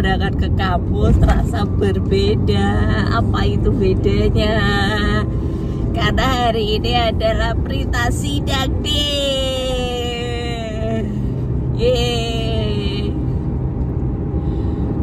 berangkat ke kampus terasa berbeda. Apa itu bedanya? Karena hari ini adalah Prita sidang deh. Yeay.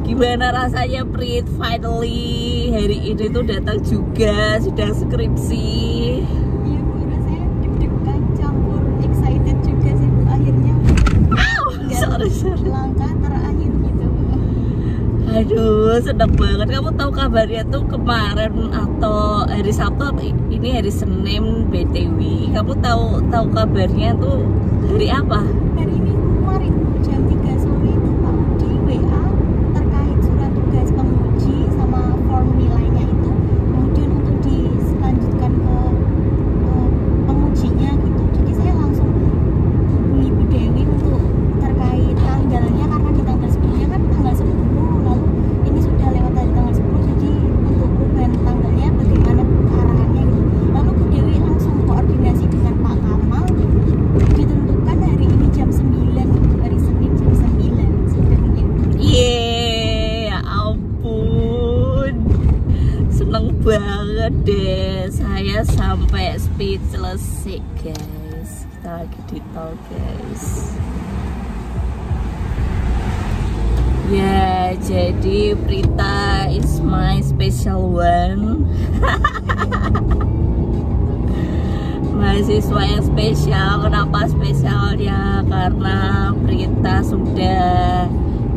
Gimana rasanya Prit? Finally hari ini tuh datang juga sidang skripsi. Iya Bu, rasanya deg-degan campur excited juga sih Bu. Akhirnya Sorry. langkah terakhir gitu Bu. Aduh, seneng banget. Kamu tahu kabarnya tuh kemarin atau hari Sabtu, ini hari Senin BTW. Kamu tahu kabarnya tuh hari apa? Hari ini kemarin jam 3 sore itu Pak di WA terkait surat tugas penguji sama form nilainya itu. Kemudian untuk diselanjutkan ke pengujinya gitu. Jadi saya langsung hubungi Bu Dewi untuk terkait tanggalnya, karena di tanggal sebelumnya kan tanggal 10, lalu ini sudah lewat dari tanggal 10, jadi untuk perubahan tanggalnya bagaimana arahannya gitu. Lalu Bu Dewi langsung koordinasi dengan Pak Kamal, ditentukan hari ini jam 9, hari Senin jam 9 sidangnya. Yeay, ya ampun, seneng banget deh. Saya sampai speechless sih guys. Kita lagi di tol guys. Ya, jadi Prita is my special one. Mahasiswa yang spesial. Kenapa spesialnya? Karena Prita sudah,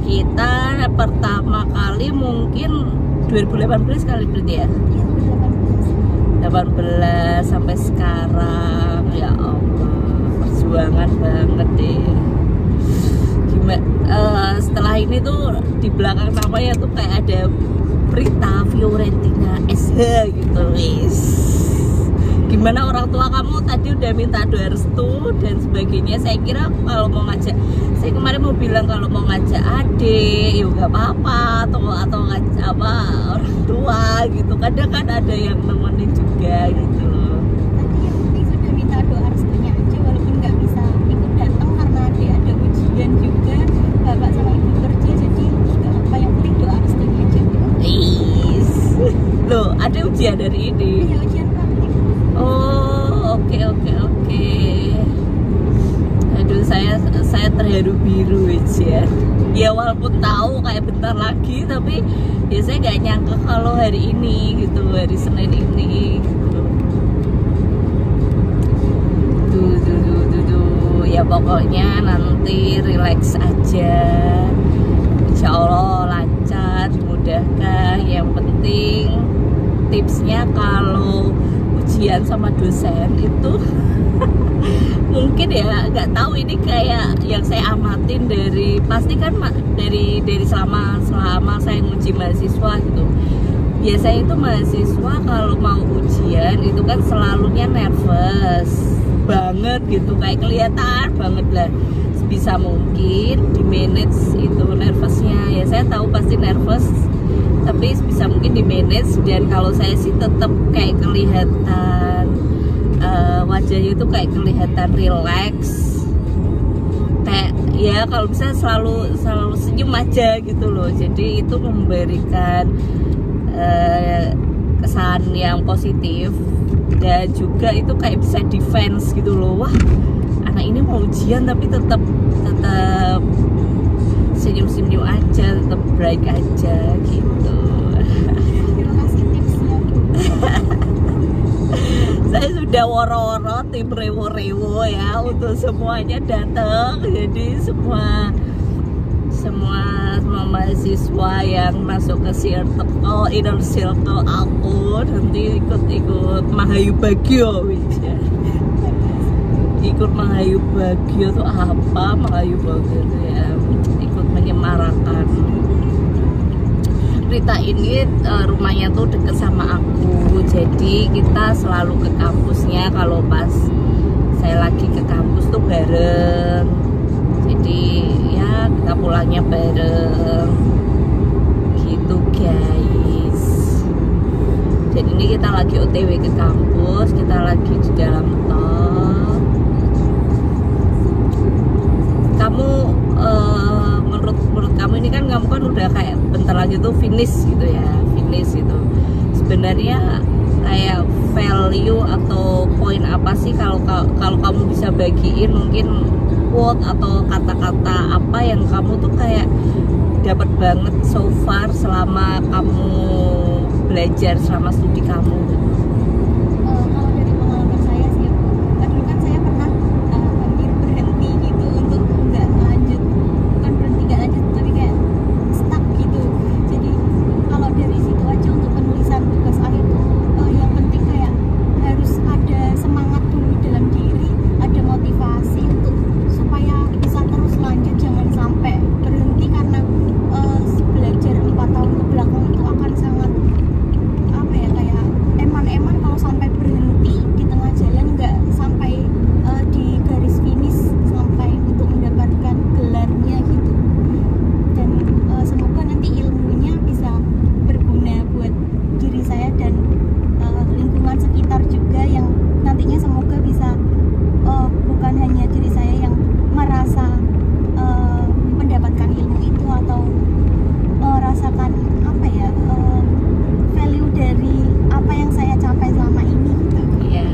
kita pertama kali mungkin 2018 kali Prita ya. Iya, 18 sampai sekarang. Ya Allah, perjuangan banget deh. Setelah ini tuh di belakang namanya tuh kayak ada Prita Fiorentina SH gitu guys. Gimana orang tua kamu tadi udah minta doa restu dan sebagainya. Saya kira kalau mau ngajak, saya kemarin mau bilang kalau mau ngajak adik ya nggak apa-apa, atau ngajak apa orang tua gitu. Kadang kan ada yang nemenin juga gitu loh. tapi yang penting sudah minta doa restunya aja, walaupun nggak bisa ikut datang karena ada ujian juga, bapak sama ibu kerja, jadi nggak apa, yang penting doa restunya aja. Loh, ada ujian dari ini. Iya, ujian praktik. Oh, oke. Aduh, saya terharu biru aja. Ya walaupun tahu kayak bentar lagi, tapi ya saya gak nyangka kalau hari ini gitu, hari Senin ini gitu. Tuh. Ya pokoknya nanti relax aja. Insya Allah lancar, dimudahkan. Yang penting tipsnya kalau ujian sama dosen itu mungkin ya nggak tahu, ini kayak yang saya amatin dari pasti kan dari selama saya nguji mahasiswa gitu. Biasanya itu mahasiswa kalau mau ujian itu kan selalunya nervous banget gitu, kayak kelihatan banget lah. Bisa mungkin di manage itu nervousnya. Ya saya tahu pasti nervous, tapi bisa mungkin di manage. Dan kalau saya sih tetap kayak kelihatan wajahnya itu kayak kelihatan relax, kayak ya kalau bisa selalu senyum aja gitu loh. Jadi itu memberikan kesan yang positif, dan juga itu kayak bisa defense gitu loh. Wah, anak ini mau ujian tapi tetap senyum aja, tetap bright aja gitu. Terima kasih tipsnya Bu. Saya sudah woro-woro tim rewo-rewo ya untuk semuanya datang. Jadi semua mahasiswa yang masuk ke circle, inner circle aku nanti ikut Mahayu Bagio ya. Ikut Mahayu Bagio tuh apa? Mahayu Bagio tuh ya, ikut menyemarakan. Rita ini rumahnya tuh deket sama aku, jadi kita selalu ke kampusnya. Kalau pas saya lagi ke kampus tuh bareng, jadi ya kita pulangnya bareng gitu guys. Jadi ini kita lagi OTW ke kampus, kita lagi di dalam tol. Kamu menurut kamu ini kan, kamu kan udah kayak sebentar lagi tuh finish gitu ya, finish itu sebenarnya kayak value atau poin apa sih kalau kamu bisa bagiin mungkin quote atau kata-kata apa yang kamu tuh kayak dapat banget so far selama kamu belajar, selama studi kamu? Kalau dari pengalaman saya sih, dulu kan saya pernah hampir berhenti gitu untuk nggak lanjut, bukan berhenti nggak lanjut tapi kayak stuck gitu. Jadi kalau dari situ aja untuk penulisan tugas akhir tuh yang penting kayak harus ada semangat dulu dalam diri, ada motivasi untuk supaya bisa terus lanjut, jangan sampai berhenti karena belajar 4 tahun ke belakang itu akan sangat apa ya, kayak eman-eman kalau sampai berhenti di tengah jalan, nggak sampai di garis finish sampai untuk mendapatkan gelarnya gitu. Dan semoga nanti ilmunya bisa berguna buat diri saya dan lingkungan sekitar juga, yang nantinya semoga bisa bukan hanya diri saya yang merasa mendapatkan ilmu itu atau merasakan apa ya, value dari apa yang saya capai selama ini gitu. Iya,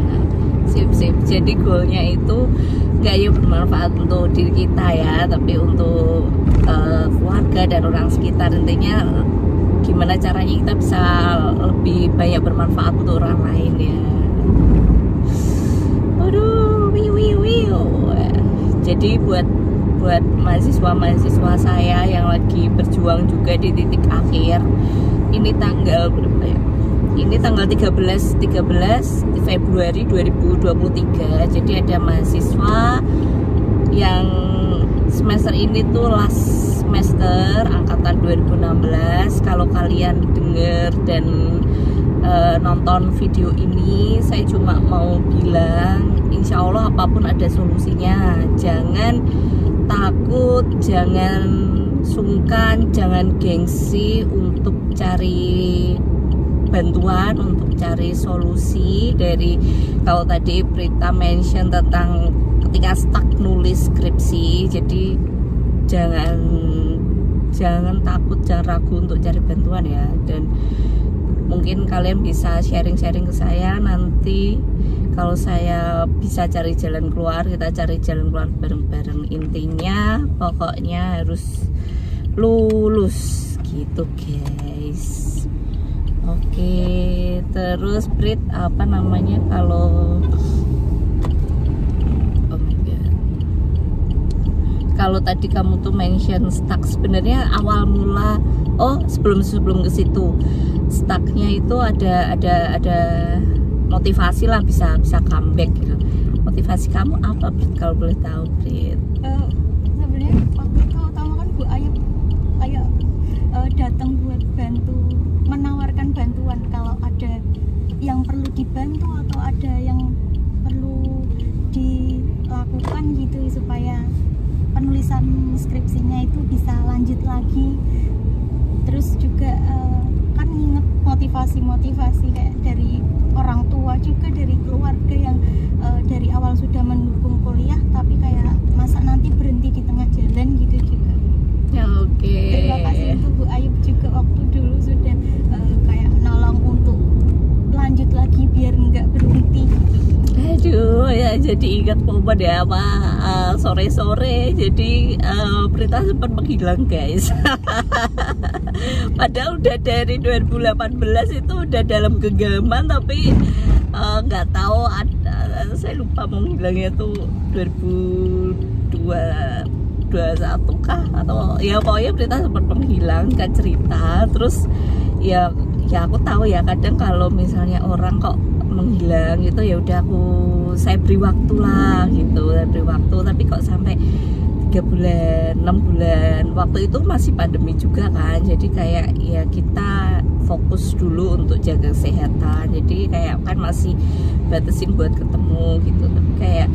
sip. Jadi goalnya itu nggak hanya bermanfaat untuk diri kita ya, tapi untuk keluarga dan orang sekitar. Intinya gimana caranya kita bisa lebih banyak bermanfaat untuk orang lain ya. Aduh, jadi buat mahasiswa saya yang lagi berjuang juga di titik akhir, ini tanggal berapa ya? Ini tanggal 13 Februari 2023. Jadi ada mahasiswa yang semester ini tuh last semester angkatan 2016. Kalau kalian dengar dan nonton video ini, saya cuma mau bilang insya Allah apapun ada solusinya. Jangan takut, jangan sungkan, jangan gengsi untuk cari bantuan, untuk cari solusi. Dari kalau tadi Prita mention tentang ketika stuck nulis skripsi, jadi jangan takut, jangan ragu untuk cari bantuan ya. Dan mungkin kalian bisa sharing-sharing ke saya nanti. Kalau saya bisa cari jalan keluar, kita cari jalan keluar bareng-bareng. Intinya pokoknya harus lulus gitu guys. Oke, terus Brit apa namanya kalau kalau tadi kamu tuh mention stuck, sebenarnya awal mula sebelum ke situ, stucknya itu ada motivasi lah, bisa comeback gitu. Motivasi kamu apa Brit, kalau boleh tahu Brit? Sebenarnya waktu itu utama kan Bu Ayu kayak datang buat bantu, menawarkan bantuan kalau ada yang perlu dibantu atau ada yang perlu dilakukan gitu supaya penulisan skripsinya itu bisa lanjut lagi. Terus juga kan inget motivasi kayak dari orang tua juga, dari keluarga yang dari awal sudah mendukung kuliah tapi kayak masa nanti berhenti di tengah jalan gitu juga. Ya, oke. Terima kasih untuk Bu Ayub juga waktu dulu sudah kayak nolong untuk lanjut lagi biar nggak berhenti. Aduh ya, jadi ingat momen ya sore-sore. Jadi Prita sempat menghilang guys. Padahal udah dari 2018 itu udah dalam genggaman, tapi nggak tahu saya lupa menghilangnya tuh 2021 kah atau ya, pokoknya Prita sempat menghilang, kan cerita. Terus ya aku tahu ya, kadang kalau misalnya orang kok menghilang gitu ya udah saya beri waktu lah gitu, saya beri waktu. Tapi kok sampai 3 bulan, 6 bulan, waktu itu masih pandemi juga kan, jadi kayak ya kita fokus dulu untuk jaga kesehatan, jadi kayak kan masih batasin buat ketemu gitu. Tapi kayak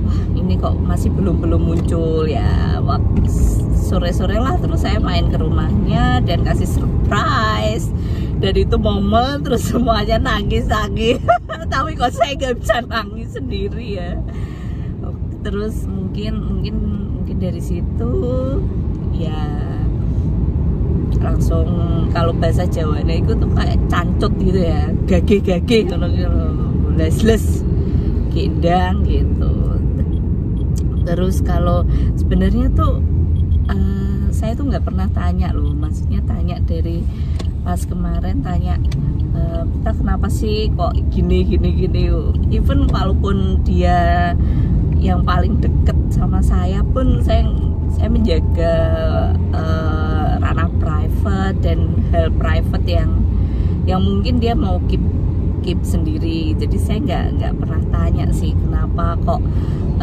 wah ini kok masih belum muncul ya. Waktu sore-sore lah, terus saya main ke rumahnya dan kasih surprise. Dan itu momen terus semuanya nangis tapi kok saya nggak bisa nangis sendiri ya. Terus mungkin dari situ ya langsung, kalau bahasa Jawanya itu tuh kayak cancut gitu ya, gage ngono les gendang gitu. Terus kalau sebenarnya tuh saya tuh nggak pernah tanya loh, maksudnya tanya dari pas kemarin tanya kita kenapa sih kok gini. Even walaupun dia yang paling deket sama saya pun saya menjaga ranah private dan hal private yang mungkin dia mau keep sendiri. Jadi saya nggak pernah tanya sih kenapa kok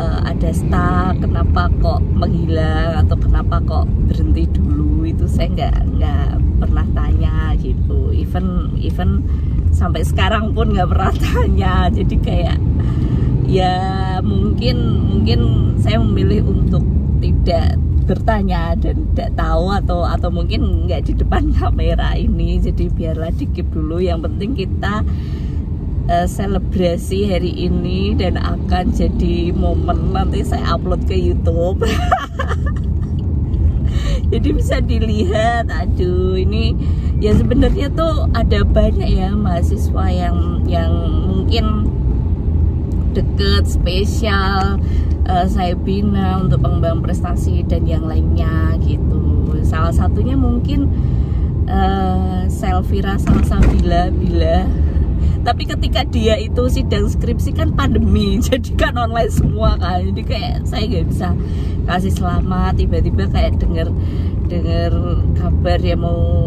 ada stuck, kenapa kok menghilang, atau kenapa kok berhenti dulu. Itu saya nggak pernah tanya gitu. Even sampai sekarang pun nggak pernah tanya. Jadi kayak ya mungkin saya memilih untuk tidak bertanya dan tidak tahu, atau mungkin nggak di depan kamera ini. Jadi biarlah dikip dulu. Yang penting kita selebrasi hari ini dan akan jadi momen nanti saya upload ke YouTube. Jadi bisa dilihat. Aduh, ini ya sebenarnya tuh ada banyak ya mahasiswa yang mungkin deket, spesial saya bina untuk pengembangan prestasi dan yang lainnya gitu. Salah satunya mungkin Selvira Salsabila. Tapi ketika dia itu sidang skripsi kan pandemi, jadi kan online semua kan. Jadi kayak saya nggak bisa kasih selamat. Tiba-tiba kayak denger kabar ya mau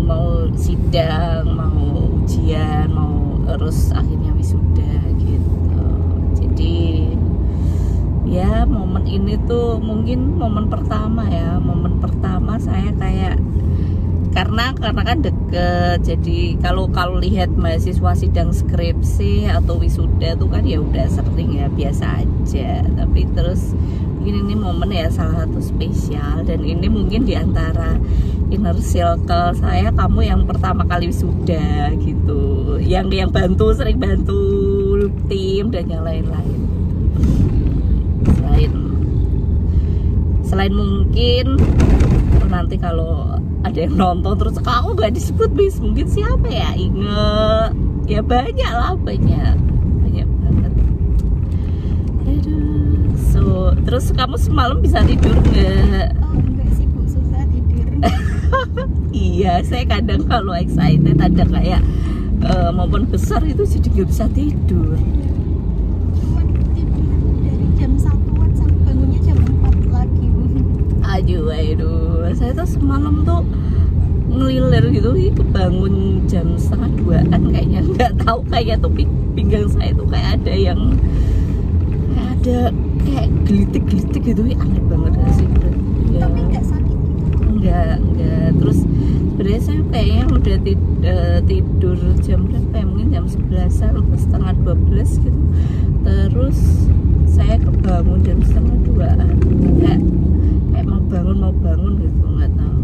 sidang, mau ujian, mau terus akhirnya wisuda gitu. Jadi ya momen ini tuh mungkin momen pertama saya kayak karena kan deket. Jadi kalau lihat mahasiswa sidang skripsi atau wisuda tuh kan ya udah sering ya, biasa aja. Tapi terus mungkin ini momen ya salah satu spesial, dan ini mungkin diantara inner circle saya kamu yang pertama kali wisuda gitu, yang sering bantu tim dan yang lain-lain. Selain mungkin nanti kalau ada yang nonton terus aku gak disebut bis, mungkin siapa ya, inget ya, banyak banget. Aduh, terus kamu semalam bisa tidur nggak? Oh enggak sih Bu, susah tidur. Iya, saya kadang kalau excited ada kayak momen besar itu jadi nggak bisa tidur. Cuman tidur dari jam 1-an sampai bangunnya jam 4 lagi Bu. Aduh, saya tuh semalam tuh ngelilir gitu, kebangun jam 1:30-an kayaknya, nggak tahu, kayak tuh pinggang saya tuh kayak ada kayak gelitik gitu, aneh banget sih. Ya. Tapi nggak sakit gitu? Enggak. Terus sebenarnya saya kayaknya udah tidur jam berapa ya, mungkin jam 11-an atau setengah 12 gitu. Terus saya kebangun jam setengah 2-an, kayak mau bangun gitu, nggak tahu.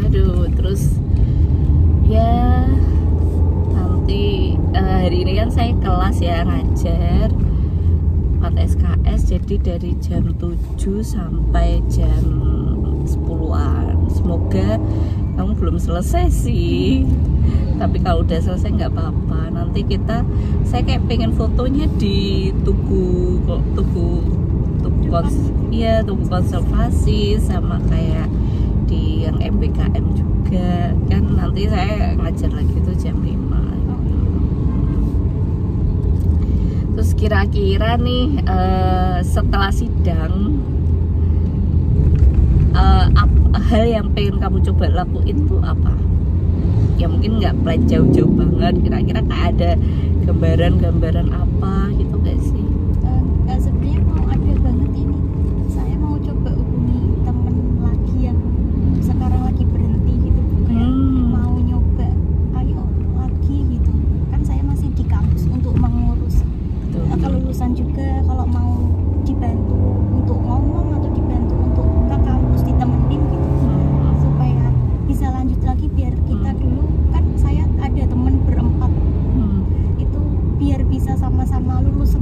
Aduh, terus ya nanti hari ini kan saya kelas ya, ngajar 4 SKS, jadi dari jam 7 sampai jam 10-an. Semoga kamu belum selesai sih, tapi kalau udah selesai nggak apa-apa. Nanti saya kayak pengen fotonya di tugu konservasi, sama kayak di yang MBKM juga kan. Nanti saya ngajar lagi tuh jam 5 gitu. Terus kira-kira nih setelah sidang hal yang pengen kamu coba lakuin tuh apa? Ya mungkin nggak plan jauh-jauh banget, kira-kira kayak ada gambaran apa gitu gak sih? Sebenarnya mau ada banget ini, saya mau coba hubungi temen lagi yang sekarang lagi berhenti gitu, kayak mau nyoba ayo lagi gitu kan. Saya masih di kampus untuk mengurus kelulusan juga, kalau mau dibantu untuk ngomong atau dibantu untuk ke kampus ditemenin gitu, supaya bisa lanjut lagi. Biar kita dulu kan saya ada temen berempat itu, biar bisa sama-sama lulus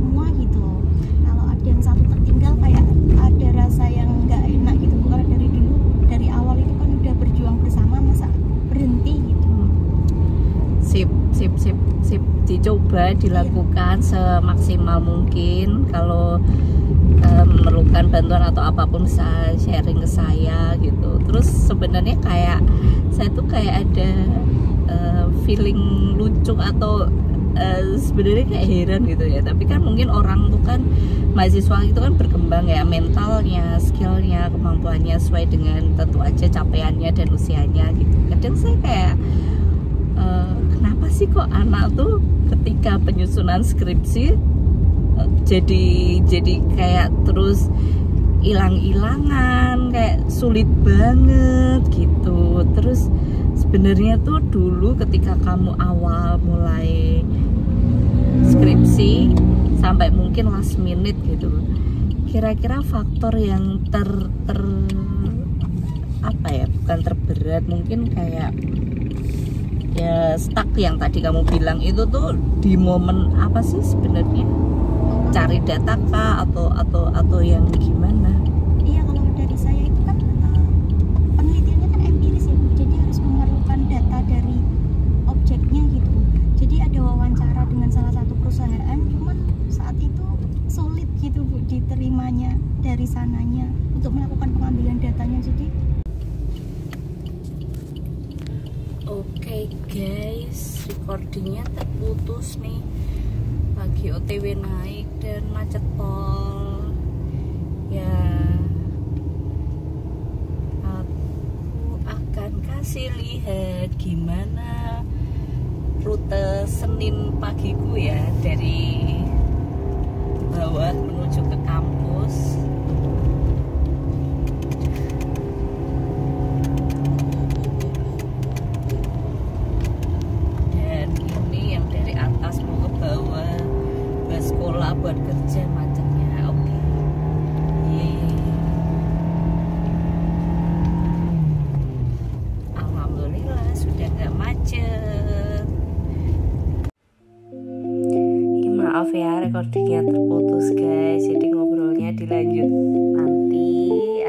coba dilakukan semaksimal mungkin. Kalau memerlukan bantuan atau apapun bisa sharing ke saya gitu. Terus sebenarnya kayak saya tuh kayak ada feeling lucu atau sebenarnya kayak heran gitu ya. Tapi kan mungkin orang tuh kan mahasiswa itu kan berkembang ya, mentalnya, skillnya, kemampuannya sesuai dengan tentu aja capaiannya dan usianya gitu. Kadang saya kayak kenapa sih kok anak tuh ketika penyusunan skripsi jadi kayak terus hilang-hilangan, kayak sulit banget gitu. Terus sebenarnya tuh dulu ketika kamu awal mulai skripsi sampai mungkin last minute gitu, kira-kira faktor yang apa ya, bukan terberat, mungkin kayak ya stuck yang tadi kamu bilang itu tuh di momen apa sih sebenarnya? Cari data kah atau yang gimana? Iya, kalau dari saya itu kan penelitiannya kan empiris ya Bu, jadi harus memerlukan data dari objeknya gitu. Jadi ada wawancara dengan salah satu perusahaan, cuman saat itu sulit gitu Bu diterimanya dari sananya untuk melakukan pengambilan datanya. Jadi Oke guys, recordingnya terputus nih. Lagi OTW naik dan macet tol ya. Aku akan kasih lihat gimana rute Senin pagiku ya, dari bawah menuju ke kampus. Dan ini yang dari atas mau ke bawah, sekolah buat kerja macetnya. Oke. Alhamdulillah sudah nggak macet. Maaf ya recordingnya terputus guys, jadi ngobrolnya dilanjut nanti